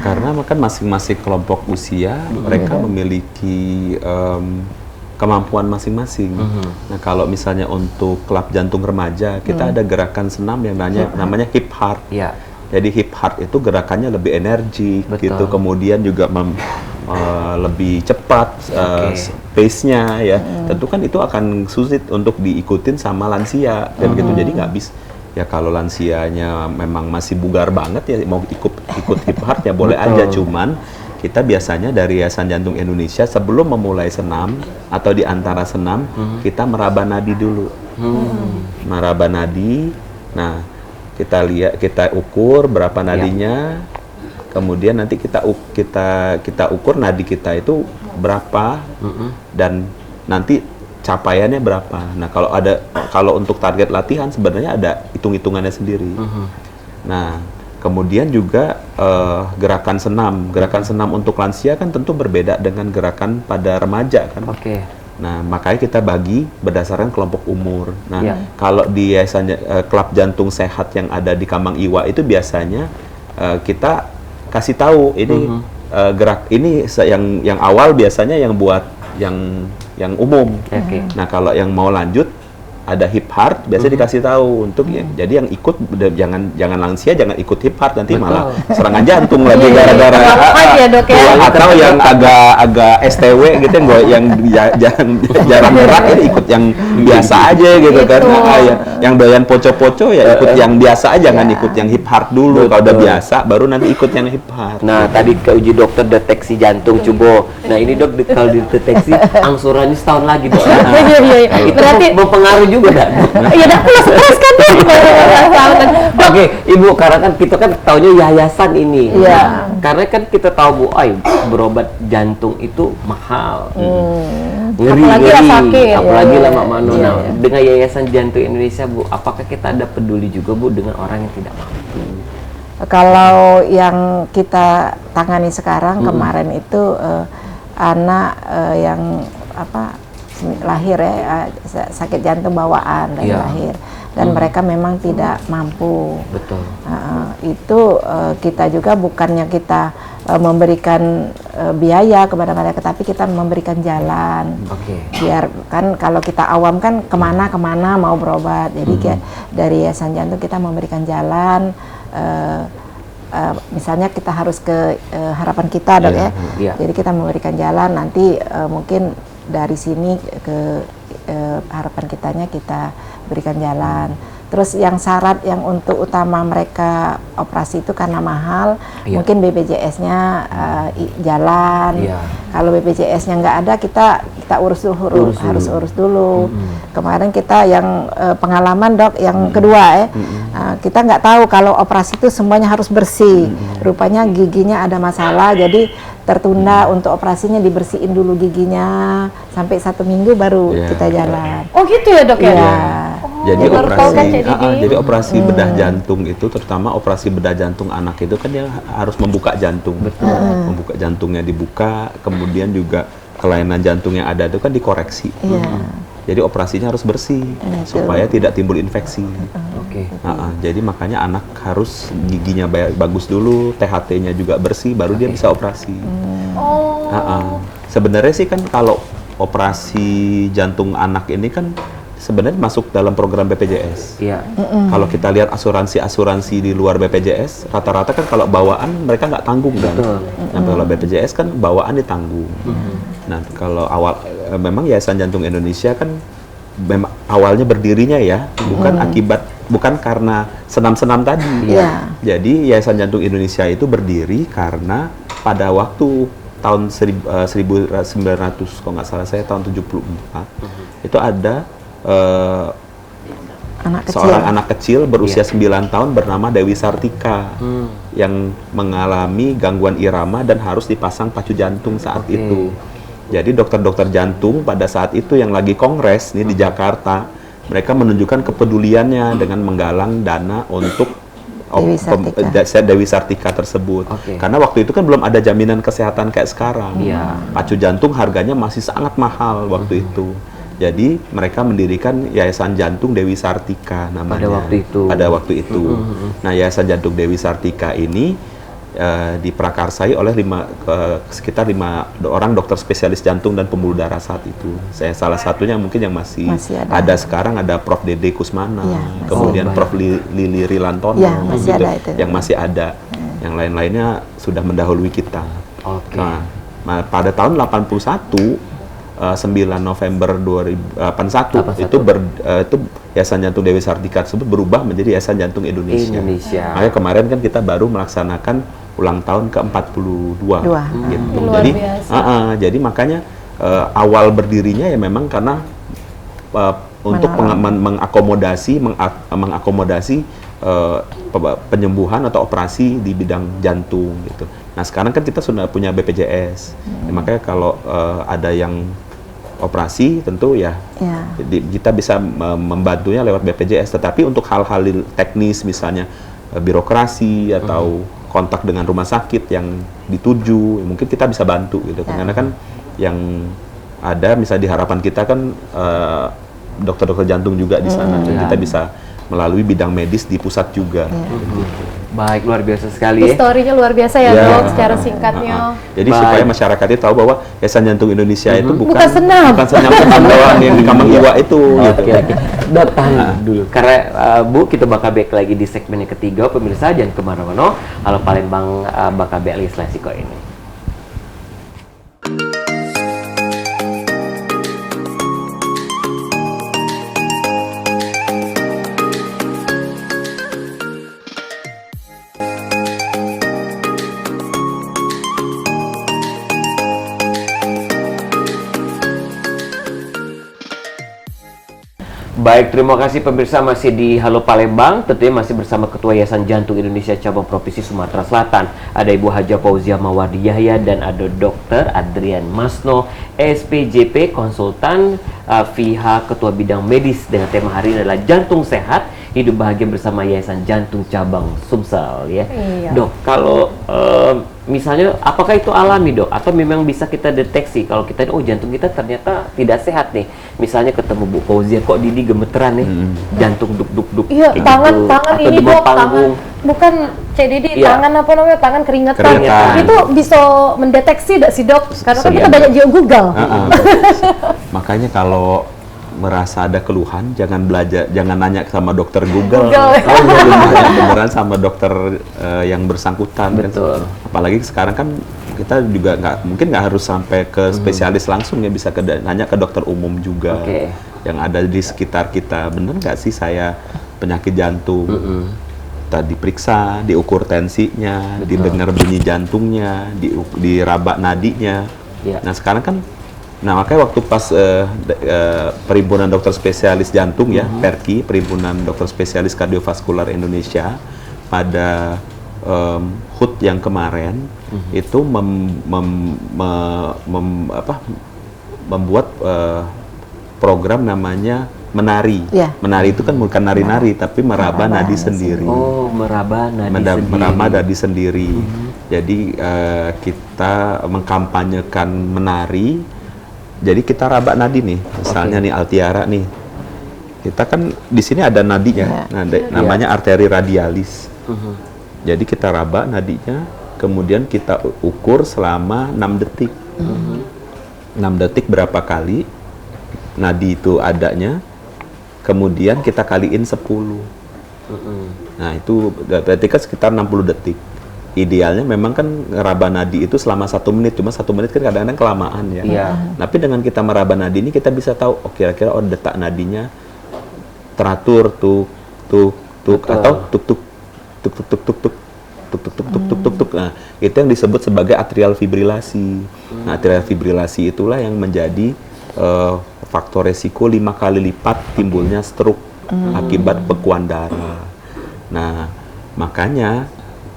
Speaker 4: Karena kan masing-masing kelompok usia mereka memiliki kemampuan masing-masing. Nah, kalau misalnya untuk klub jantung remaja, kita ada gerakan senam yang namanya hip heart. Jadi hip heart itu gerakannya lebih energik gitu, kemudian juga lebih cepat pace-nya ya. Tentu kan itu akan sulit untuk diikutin sama lansia dan gitu. Jadi nggak bisa. Ya kalau lansianya memang masih bugar banget ya mau ikut hip heart ya boleh aja, cuman kita biasanya dari Yayasan Jantung Indonesia sebelum memulai senam atau di antara senam kita meraba nadi dulu. Meraba nadi. Nah, kita ukur berapa nadinya. Kemudian nanti kita ukur nadi kita itu berapa dan nanti capaiannya berapa. Nah, kalau untuk target latihan sebenarnya ada hitung-hitungannya sendiri. Nah, kemudian juga gerakan senam untuk lansia kan tentu berbeda dengan gerakan pada remaja kan. Nah, makanya kita bagi berdasarkan kelompok umur. Nah, kalau di yayasan klub jantung sehat yang ada di Kambang Iwa itu biasanya kita kasih tahu ini gerak ini yang awal biasanya yang buat yang umum. Nah, kalau yang mau lanjut ada hip heart biasanya dikasih tahu untuk jadi yang ikut jangan lansia, jangan ikut hip heart, nanti malah serangan jantung lagi gara-gara atau yang agak STW gitu yang jarang gerak ini ikut yang biasa aja gitu kan. Yang doyan poco-poco ya ikut yang biasa aja, jangan ikut yang hip heart dulu. Kalau udah biasa baru nanti ikut yang hip heart.
Speaker 1: Nah, tadi ke uji dokter deteksi jantung coba. Nah, ini dok kalau dideteksi angsurannya setahun lagi dok. Itu
Speaker 2: berarti
Speaker 1: mempengaruhi juga dah.
Speaker 2: Iya, dah plus kan.
Speaker 1: Oke, Ibu, karena kan kita kan taunya yayasan ini. Iya. Karena kan kita tahu Bu, berobat jantung itu mahal. Ngeri. Apalagi lama mano. Nah, dengan Yayasan Jantung Indonesia Bu, apakah kita ada peduli juga Bu dengan orang yang tidak mampu?
Speaker 3: Kalau yang kita tangani sekarang kemarin itu anak yang lahir sakit jantung bawaan dari lahir, dan mereka memang tidak mampu.
Speaker 1: Betul.
Speaker 3: Itu kita juga bukannya kita memberikan biaya kepada mereka, tapi kita memberikan jalan. Biar kan kalau kita awam kan kemana mau berobat, jadi dari Yayasan Jantung kita memberikan jalan. Misalnya kita harus ke Harapan Kita dok jadi kita memberikan jalan, nanti mungkin dari sini ke Harapan Kitanya kita berikan jalan. Terus yang syarat yang untuk utama mereka operasi itu karena mahal, mungkin BPJS-nya jalan. Kalau BPJS-nya nggak ada, kita harus urus dulu. Kemarin kita yang pengalaman dok, yang kedua kita nggak tahu kalau operasi itu semuanya harus bersih. Rupanya giginya ada masalah, jadi tertunda untuk operasinya, dibersihin dulu giginya sampai 1 minggu baru kita jalan.
Speaker 2: Oh gitu ya dok ya?
Speaker 4: Jadi operasi bedah jantung itu, terutama operasi bedah jantung anak itu kan dia harus membuka jantung. Membuka jantungnya dibuka, kemudian juga kelainan jantung yang ada itu kan dikoreksi. Jadi operasinya harus bersih supaya tidak timbul infeksi. Jadi makanya anak harus giginya bagus dulu, THT-nya juga bersih, baru dia bisa operasi. Sebenarnya sih kan kalau operasi jantung anak ini kan sebenarnya masuk dalam program BPJS. Kalau kita lihat asuransi di luar BPJS, rata-rata kan kalau bawaan mereka nggak tanggung kan. Nah, kalau BPJS kan bawaan ditanggung. Nah, kalau memang Yayasan Jantung Indonesia kan memang awalnya berdirinya bukan karena senam-senam tadi. Jadi Yayasan Jantung Indonesia itu berdiri karena pada waktu tahun 1900 kalau nggak salah saya tahun 74 itu ada seorang anak kecil berusia 9 tahun bernama Dewi Sartika yang mengalami gangguan irama dan harus dipasang pacu jantung saat itu. Jadi dokter-dokter jantung pada saat itu yang lagi kongres nih di Jakarta, mereka menunjukkan kepeduliannya dengan menggalang dana untuk Dewi Sartika tersebut. Karena waktu itu kan belum ada jaminan kesehatan kayak sekarang. Pacu jantung harganya masih sangat mahal waktu itu. Jadi mereka mendirikan Yayasan Jantung Dewi Sartika namanya. Pada waktu itu. Nah, Yayasan Jantung Dewi Sartika ini diprakarsai oleh sekitar 5 orang dokter spesialis jantung dan pembuluh darah saat itu. Salah satunya mungkin yang masih ada sekarang ada Prof. Dede Kusmana, kemudian Prof. Lili Rilantono, yang masih ada. Yang lain-lainnya sudah mendahului kita. Nah, pada tahun 81 9 November 2081 itu Yayasan Jantung Dewi Sartika tersebut berubah menjadi Yayasan Jantung Indonesia. Makanya kemarin kan kita baru melaksanakan ulang tahun ke-42 gitu. Jadi makanya awal berdirinya ya memang karena untuk mengakomodasi penyembuhan atau operasi di bidang jantung gitu. Nah, sekarang kan kita sudah punya BPJS. Makanya kalau ada yang operasi tentu kita bisa membantunya lewat BPJS, tetapi untuk hal-hal teknis misalnya birokrasi atau kontak dengan rumah sakit yang dituju mungkin kita bisa bantu gitu. Karena kan yang ada misalnya di harapan kita kan dokter-dokter jantung juga di sana, dan kita bisa melalui bidang medis di pusat juga.
Speaker 1: Baik, luar biasa sekali ya.
Speaker 2: Historinya luar biasa ya, Dok, secara singkatnya.
Speaker 4: Jadi supaya masyarakat itu tahu bahwa Yayasan Jantung Indonesia itu bukan
Speaker 2: senam
Speaker 4: doang yang di Kamang Iwa itu.
Speaker 1: Oke. Dok, tahan dulu. Karena Bu, kita bakal back lagi di segmen yang ketiga. Pemirsa jangan kemana-mana. Halo Palembang bakal back lagi setelah siko ini. Baik, terima kasih pemirsa, masih di Halo Palembang. Tentunya masih bersama Ketua Yayasan Jantung Indonesia Cabang Provinsi Sumatera Selatan. Ada Ibu Haja Fauzia Mawardi Yahya dan ada Dr. Adrian Masno, SPJP, konsultan FIHA, Ketua Bidang Medis, dengan tema hari ini adalah Jantung Sehat, Hidup Bahagia bersama Yayasan Jantung Cabang Sumsel ya.
Speaker 2: Iya.
Speaker 1: Dok, kalau misalnya apakah itu alami, Dok, atau memang bisa kita deteksi kalau kita jantung kita ternyata tidak sehat nih. Misalnya ketemu Bu Fauzia, kok Didi gemeteran nih, jantung duk-duk-duk.
Speaker 2: Iya, tangan
Speaker 1: atau
Speaker 2: ini,
Speaker 1: demam
Speaker 2: Dok,
Speaker 1: panggung.
Speaker 2: bukan Didi, tangan apa namanya, tangan keringetan.
Speaker 4: Keringetan.
Speaker 2: Itu bisa mendeteksi tidak sih, Dok? Karena kan
Speaker 4: Bisa.
Speaker 2: kita banyak juga Google.
Speaker 4: Makanya kalau merasa ada keluhan, jangan nanya sama dokter Google. Beneran sama dokter yang bersangkutan.
Speaker 1: Betul.
Speaker 4: Kan? Apalagi sekarang kan kita juga mungkin nggak harus sampai ke spesialis langsung ya, bisa nanya ke dokter umum juga yang ada di sekitar kita. Bener nggak sih saya penyakit jantung? Tadi diperiksa, diukur tensinya, didengar bunyi jantungnya, diraba nadinya. Nah sekarang kan, makanya waktu pas Perhimpunan Dokter Spesialis Jantung ya, PERKI, Perhimpunan Dokter Spesialis Kardiovaskular Indonesia, pada HUT yang kemarin itu membuat program namanya menari. Menari itu kan bukan nari-nari, tapi meraba nadi sendiri.
Speaker 1: Oh, meraba
Speaker 4: nadi sendiri. Jadi kita mengkampanyekan menari. Jadi kita raba nadi nih, misalnya nih Altiara nih, kita kan di sini ada nadinya, namanya arteri radialis. Jadi kita raba nadinya, kemudian kita ukur selama 6 detik. 6 detik berapa kali nadi itu adanya, kemudian kita kaliin 10. Nah itu berarti kan sekitar 60 detik. Idealnya memang kan ngeraba nadi itu selama 1 menit, cuma 1 menit kan kadang-kadang kelamaan ya. Tapi dengan kita meraba nadi ini kita bisa tahu, kira-kira detak nadinya teratur tuk atau tuk. Nah, itu yang disebut sebagai atrial fibrilasi. Nah, atrial fibrilasi itulah yang menjadi faktor resiko 5 kali lipat timbulnya stroke akibat bekuan darah. Nah, makanya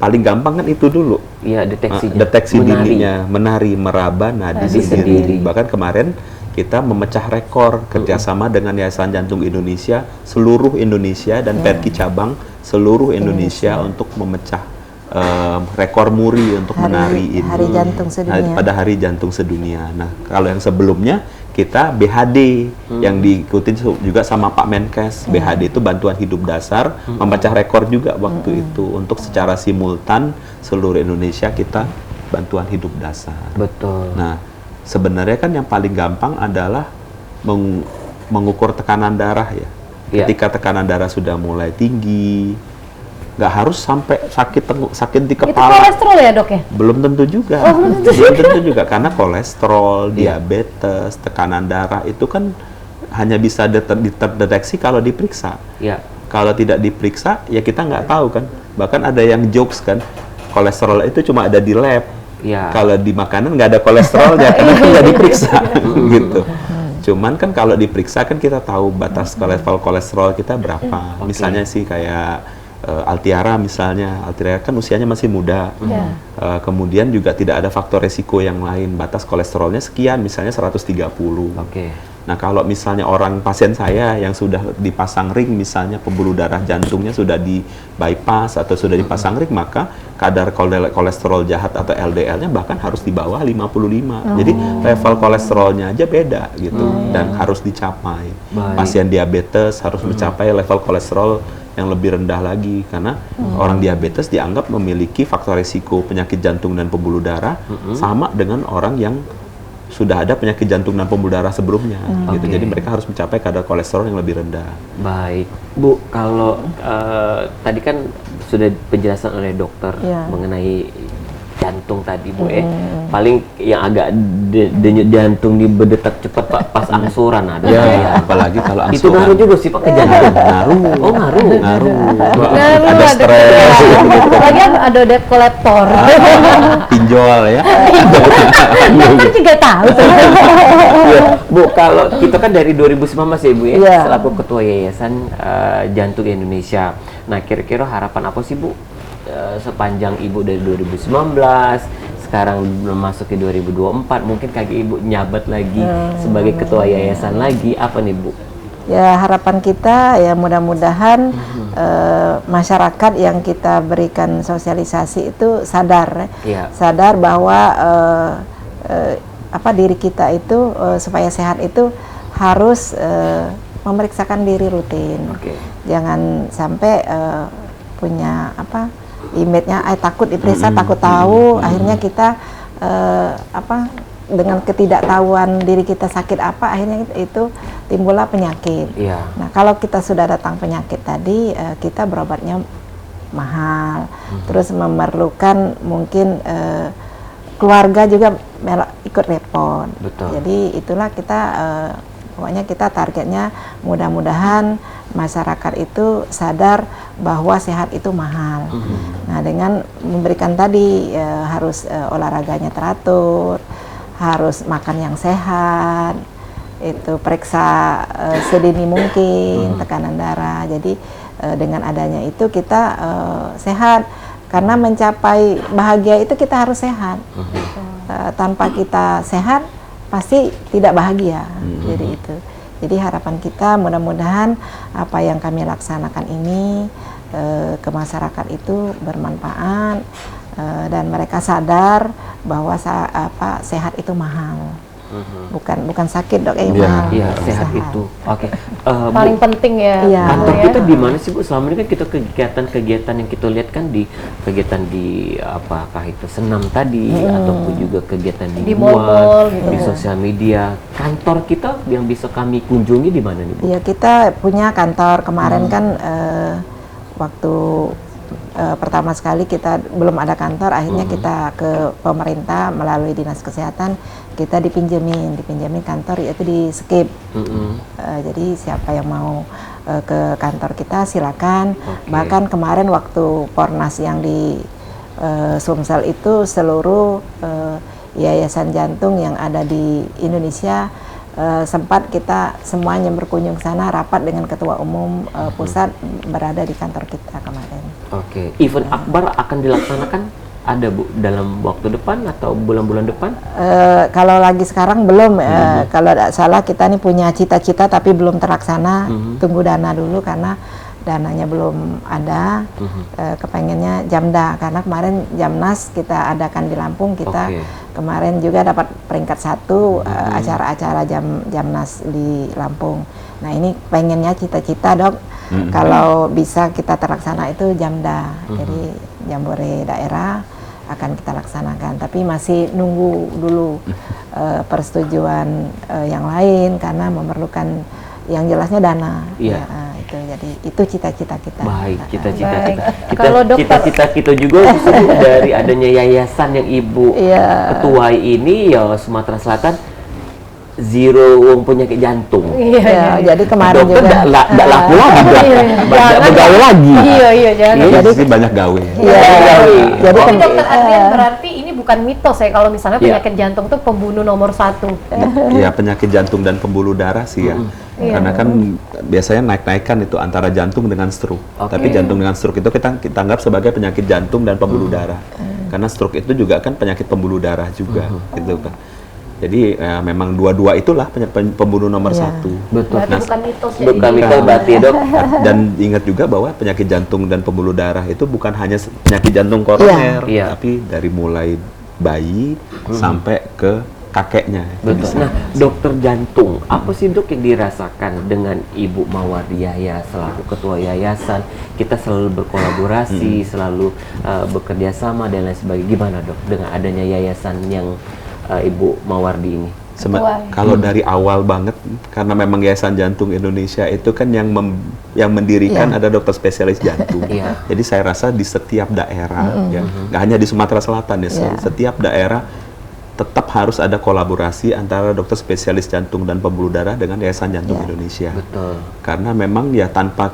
Speaker 4: paling gampang kan itu dulu.
Speaker 1: Iya,
Speaker 4: deteksi dininya, menari, meraba nadi sendiri. Bahkan kemarin kita memecah rekor kerjasama dengan Yayasan Jantung Indonesia, seluruh Indonesia, dan PERKI cabang seluruh Indonesia untuk memecah rekor muri untuk menari ini.
Speaker 3: Hari Jantung Sedunia.
Speaker 4: Pada Hari Jantung Sedunia. Nah, kalau yang sebelumnya kita BHD yang diikutin juga sama Pak Menkes. BHD itu bantuan hidup dasar, memecah rekor juga waktu itu untuk secara simultan seluruh Indonesia kita bantuan hidup dasar.
Speaker 1: Betul.
Speaker 4: Nah, sebenarnya kan yang paling gampang adalah mengukur tekanan darah ya. Ketika tekanan darah sudah mulai tinggi, nggak harus sampai sakit di kepala.
Speaker 2: Itu kolesterol ya, Dok ya?
Speaker 4: Belum tentu juga. Belum tentu juga karena kolesterol, diabetes, tekanan darah itu kan hanya bisa terdeteksi kalau diperiksa. Kalau tidak diperiksa ya kita nggak tahu kan. Bahkan ada yang jokes kan, kolesterol itu cuma ada di lab. Kalau di makanan nggak ada kolesterolnya karena nggak diperiksa gitu. Cuman kan kalau diperiksa kan kita tahu batas kolesterol kita berapa. Misalnya sih kayak Altiara misalnya, Altiara kan usianya masih muda, kemudian juga tidak ada faktor resiko yang lain, batas kolesterolnya sekian, misalnya 130. Nah, kalau misalnya pasien saya yang sudah dipasang ring, misalnya pembuluh darah jantungnya sudah di bypass atau sudah dipasang ring, maka kadar kolesterol jahat atau LDL-nya bahkan harus di bawah 55. Jadi level kolesterolnya aja beda gitu dan harus dicapai. Pasien diabetes harus mencapai level kolesterol yang lebih rendah lagi karena orang diabetes dianggap memiliki faktor risiko penyakit jantung dan pembuluh darah sama dengan orang yang sudah ada penyakit jantung dan pembuluh darah sebelumnya gitu. Jadi mereka harus mencapai kadar kolesterol yang lebih rendah.
Speaker 1: Baik, Bu, kalau tadi kan sudah penjelasan oleh dokter mengenai jantung tadi, Bu, paling yang agak denyut jantung di berdetak cepat Pak pas angsuran ada.
Speaker 4: Apalagi kalau angsuran.
Speaker 1: Itu ngaruh juga sih Pak ke jantung.
Speaker 4: Ngaruh.
Speaker 1: Oh, ngaruh.
Speaker 4: Ada stres.
Speaker 2: Lagi ada debt collector.
Speaker 4: Pinjol ya.
Speaker 2: Dokter juga tahu tuh.
Speaker 1: Bu, kalau kita kan dari 2019 ya Bu ya, selaku Ketua Yayasan Jantung Indonesia. Nah, kira-kira harapan apa sih Bu sepanjang Ibu dari 2019, sekarang belum masuk ke 2024, mungkin kaki Ibu nyabat lagi sebagai Ketua Yayasan lagi, apa nih Bu?
Speaker 3: Ya, harapan kita ya mudah-mudahan masyarakat yang kita berikan sosialisasi itu sadar, sadar bahwa diri kita itu supaya sehat itu harus memeriksakan diri rutin. Jangan sampai punya image-nya takut diperiksa, takut tahu, akhirnya kita dengan ketidaktahuan diri kita sakit apa, akhirnya itu timbullah penyakit. Nah, kalau kita sudah datang penyakit tadi, kita berobatnya mahal, terus memerlukan mungkin keluarga juga ikut repot. Jadi itulah kita pokoknya kita targetnya mudah-mudahan masyarakat itu sadar bahwa sehat itu mahal. Nah, dengan memberikan tadi harus olahraganya teratur, harus makan yang sehat, itu periksa sedini mungkin tekanan darah. Jadi dengan adanya itu kita sehat, karena mencapai bahagia itu kita harus sehat. Tanpa kita sehat pasti tidak bahagia. Jadi itu. Jadi harapan kita mudah-mudahan apa yang kami laksanakan ini ke masyarakat itu bermanfaat dan mereka sadar bahwa sehat itu mahal. Bukan sakit dok yang mahal.
Speaker 1: Iya, sehat itu. Oke.
Speaker 2: Paling penting ya.
Speaker 1: Kantor kita di mana sih Bu? Selama ini kan kita kegiatan-kegiatan yang kita lihat kan di kegiatan di apakah itu senam tadi ataupun juga kegiatan di mall, gitu, di sosial media. Kantor kita yang bisa kami kunjungi di mana nih Bu?
Speaker 3: Iya, kita punya kantor kemarin kan waktu pertama sekali kita belum ada kantor, akhirnya kita ke pemerintah melalui Dinas Kesehatan, kita dipinjemin kantor, yaitu di Skip. Jadi siapa yang mau ke kantor kita silakan. Bahkan kemarin waktu Pornas yang di Sumsel itu seluruh yayasan jantung yang ada di Indonesia sempat kita semuanya berkunjung sana, rapat dengan Ketua Umum Pusat berada di kantor kita kemarin.
Speaker 1: Event akbar akan dilaksanakan ada Bu dalam waktu depan atau bulan-bulan depan?
Speaker 3: Kalau lagi sekarang belum. Kalau tidak salah kita nih punya cita-cita tapi belum terlaksana. Tunggu dana dulu karena dananya belum ada. Kepengennya Jamda karena kemarin Jamnas kita adakan di Lampung, kita kemarin juga dapat peringkat 1 acara-acara Jamnas di Lampung. Nah, ini pengennya cita-cita dok, kalau bisa kita terlaksana itu Jamda. Jadi Jambore daerah akan kita laksanakan, tapi masih nunggu dulu persetujuan yang lain karena memerlukan yang jelasnya dana. Itu jadi itu cita-cita kita.
Speaker 1: Baik, cita-cita kita. Kita juga dari adanya yayasan yang Ibu ketuai ini ya Sumatera Selatan zero penyakit jantung.
Speaker 3: Jadi kemarin
Speaker 1: dokter
Speaker 3: juga
Speaker 1: enggak laku lagi, begawe lagi.
Speaker 2: Jangan.
Speaker 3: Jadi
Speaker 4: sih banyak gawe.
Speaker 3: Jadi
Speaker 2: Dokter Adrian, berarti ini bukan mitos ya kalau misalnya penyakit jantung itu pembunuh nomor 1.
Speaker 4: Iya, penyakit jantung dan pembuluh darah sih ya. Karena kan biasanya naik-naikan itu antara jantung dengan stroke. Tapi jantung dengan stroke itu kita anggap sebagai penyakit jantung dan pembuluh darah. Karena stroke itu juga kan penyakit pembuluh darah juga, gitu kan. Jadi memang dua-dua itulah pembunuh nomor satu.
Speaker 1: Betul.
Speaker 2: Berarti bukan mitos ya.
Speaker 1: Bukan mitos berarti ya, Dok.
Speaker 4: Dan ingat juga bahwa penyakit jantung dan pembuluh darah itu bukan hanya penyakit jantung koroner,
Speaker 1: Iya.
Speaker 4: tapi dari mulai bayi sampai ke kakeknya.
Speaker 1: Betul. Nah, dokter jantung, apa sih Dok yang dirasakan dengan Ibu Mawardi Yahya selaku ketua yayasan? Kita selalu berkolaborasi, selalu bekerja sama dan lain sebagainya. Gimana Dok dengan adanya yayasan yang Ibu Mawardi ini?
Speaker 4: Kalau dari awal banget, karena memang Yayasan Jantung Indonesia itu kan yang mendirikan ada dokter spesialis jantung. Jadi saya rasa di setiap daerah, ya, nggak hanya di Sumatera Selatan ya, setiap daerah tetap harus ada kolaborasi antara dokter spesialis jantung dan pembuluh darah dengan Yayasan Jantung Indonesia.
Speaker 1: Betul.
Speaker 4: Karena memang ya tanpa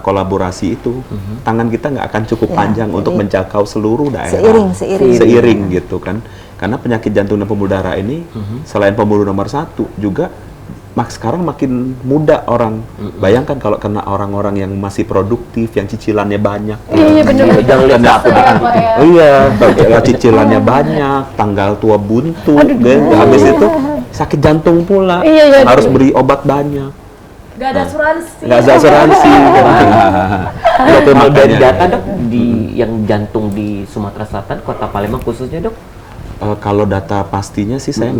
Speaker 4: kolaborasi itu tangan kita nggak akan cukup panjang untuk menjangkau seluruh daerah. Seiring gitu kan. Karena penyakit jantung dan pembuluh darah ini selain pembunuh nomor satu juga sekarang makin muda orang. Bayangkan kalau kena orang-orang yang masih produktif, yang cicilannya banyak.
Speaker 2: Iya benar.
Speaker 1: Jangan lihat aku
Speaker 4: Iya, cicilannya banyak, tanggal tua buntu, habis itu sakit jantung pula, harus beri obat banyak.
Speaker 2: Gak ada asuransi.
Speaker 4: Nggak ada asuransi.
Speaker 1: Kalau dari data Dok, yang jantung di Sumatera Selatan, Kota Palembang khususnya Dok?
Speaker 4: Kalau data pastinya sih saya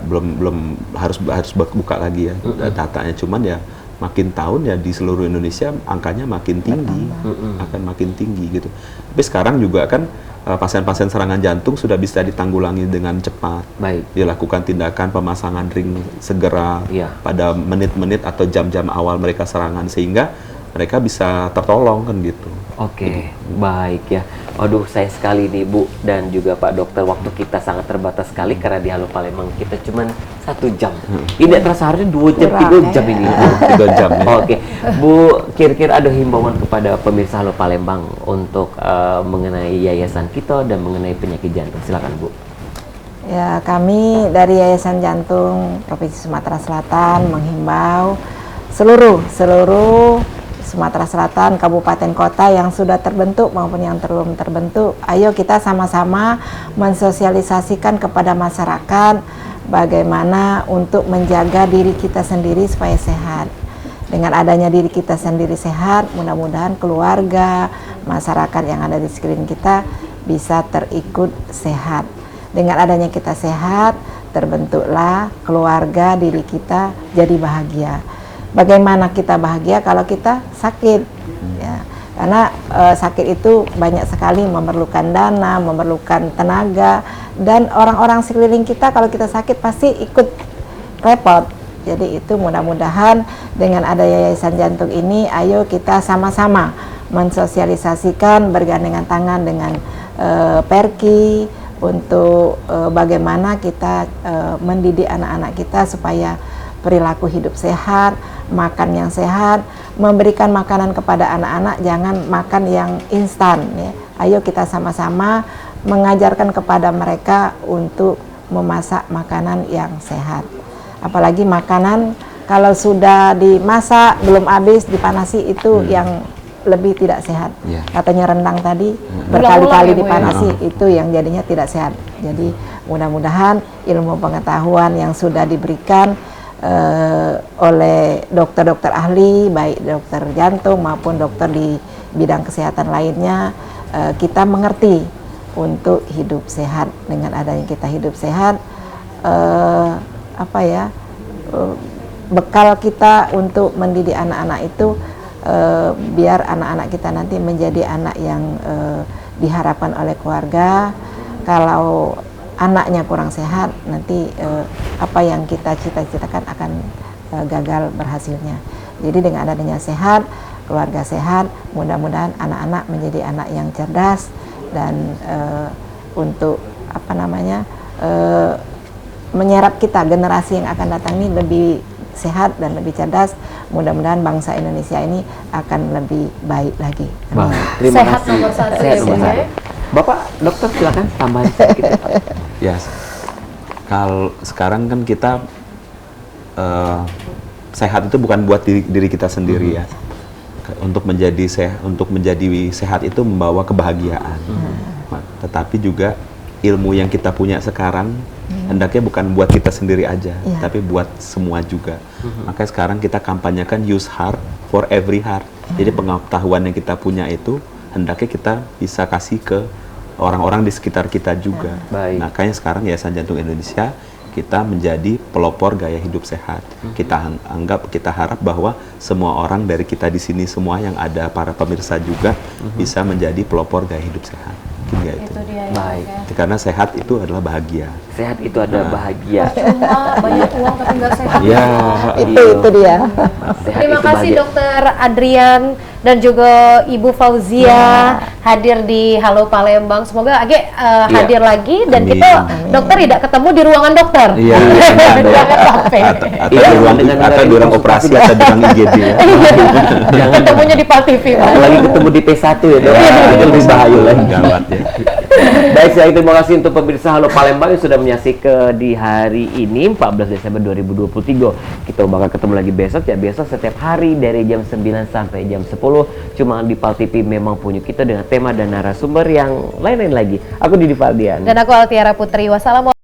Speaker 4: belum harus buka lagi ya datanya, cuman ya makin tahun ya di seluruh Indonesia angkanya makin tinggi, akan makin tinggi gitu. Tapi sekarang juga kan pasien-pasien serangan jantung sudah bisa ditanggulangi dengan cepat. Dilakukan tindakan pemasangan ring segera pada menit-menit atau jam-jam awal mereka serangan sehingga mereka bisa tertolong kan gitu.
Speaker 1: Oke, baik ya. Aduh, saya sekali nih Bu dan juga Pak Dokter, waktu kita sangat terbatas sekali karena di Halo Palembang kita cuma 1 jam. Ini terasa harusnya 2 jam, 3 jam ini.
Speaker 4: 3 jam ya.
Speaker 1: Oke, Bu, kira-kira ada himbauan kepada pemirsa Halo Palembang untuk mengenai yayasan kita dan mengenai penyakit jantung. Silakan Bu.
Speaker 3: Ya, kami dari Yayasan Jantung Provinsi Sumatera Selatan menghimbau seluruh Sumatera Selatan, kabupaten kota yang sudah terbentuk maupun yang belum terbentuk, ayo kita sama-sama mensosialisasikan kepada masyarakat bagaimana untuk menjaga diri kita sendiri supaya sehat. Dengan adanya diri kita sendiri sehat, mudah-mudahan keluarga, masyarakat yang ada di sekeliling kita bisa terikut sehat. Dengan adanya kita sehat, terbentuklah keluarga, diri kita jadi bahagia. Bagaimana kita bahagia kalau kita sakit, ya? Karena sakit itu banyak sekali memerlukan dana, memerlukan tenaga, dan orang-orang sekeliling kita kalau kita sakit pasti ikut repot. Jadi itu mudah-mudahan dengan ada Yayasan Jantung ini, ayo kita sama-sama mensosialisasikan bergandengan tangan dengan Perki untuk bagaimana kita mendidik anak-anak kita supaya perilaku hidup sehat, makan yang sehat, memberikan makanan kepada anak-anak, jangan makan yang instan ya. Ayo kita sama-sama mengajarkan kepada mereka untuk memasak makanan yang sehat. Apalagi makanan kalau sudah dimasak belum habis dipanasi itu yang lebih tidak sehat. Katanya rendang tadi berkali-kali dipanasi itu yang jadinya tidak sehat. Jadi mudah-mudahan ilmu pengetahuan yang sudah diberikan oleh dokter-dokter ahli, baik dokter jantung maupun dokter di bidang kesehatan lainnya, kita mengerti untuk hidup sehat. Dengan adanya kita hidup sehat, bekal kita untuk mendidik anak-anak itu, biar anak-anak kita nanti menjadi anak yang diharapkan oleh keluarga. Kalau anaknya kurang sehat, nanti apa yang kita cita-citakan akan gagal berhasilnya. Jadi dengan adanya sehat, keluarga sehat, mudah-mudahan anak-anak menjadi anak yang cerdas dan untuk menyerap kita generasi yang akan datang ini lebih sehat dan lebih cerdas. Mudah-mudahan bangsa Indonesia ini akan lebih baik lagi.
Speaker 1: Terima
Speaker 2: sehat
Speaker 1: kasih.
Speaker 2: nomor satu.
Speaker 1: Sehat nomor satu. Bapak dokter silakan tambahin sedikit.
Speaker 4: Ya, kalau sekarang kan kita sehat itu bukan buat diri kita sendiri ya. Untuk menjadi sehat itu membawa kebahagiaan. Tetapi juga ilmu yang kita punya sekarang hendaknya bukan buat kita sendiri aja, tapi buat semua juga. Makanya sekarang kita kampanyekan use heart for every heart. Jadi pengetahuan yang kita punya itu hendaknya kita bisa kasih ke orang-orang di sekitar kita juga. Makanya sekarang Yayasan Jantung Indonesia kita menjadi pelopor gaya hidup sehat. Kita harap bahwa semua orang dari kita di sini semua yang ada, para pemirsa juga bisa menjadi pelopor gaya hidup sehat. Itu
Speaker 2: dia,
Speaker 1: baik.
Speaker 2: Ya.
Speaker 4: Karena sehat itu adalah bahagia.
Speaker 1: Sehat itu adalah bahagia.
Speaker 2: Cuma banyak uang tapi nggak sehat.
Speaker 4: Ya,
Speaker 3: itu dia.
Speaker 2: Terima kasih Dokter Adrian dan juga Ibu Fauzia hadir di Halo Palembang. Semoga Age hadir lagi dan kita dokter tidak ketemu di ruangan dokter.
Speaker 4: Iya.
Speaker 2: Jangan sampai.
Speaker 4: Atau di ruang operasi atau di ruang IGD ya.
Speaker 2: Jangan ketemunya di Pal TV.
Speaker 1: Lagi ketemu di P1 ya, Dok. Itu lebih bahaya lagi.
Speaker 4: Gawat ya.
Speaker 1: Baik, saya terima kasih untuk pemirsa Halo Palembang yang sudah menyaksikan di hari ini 14 Desember 2023. Kita bakal ketemu lagi besok ya, besok setiap hari dari jam 9 sampai jam 10 cuma di Pal TV memang punya kita dengan tema dan narasumber yang lain-lain lagi. Aku Didi Faldian
Speaker 2: dan aku Altiara Putri. Wassalamualaikum.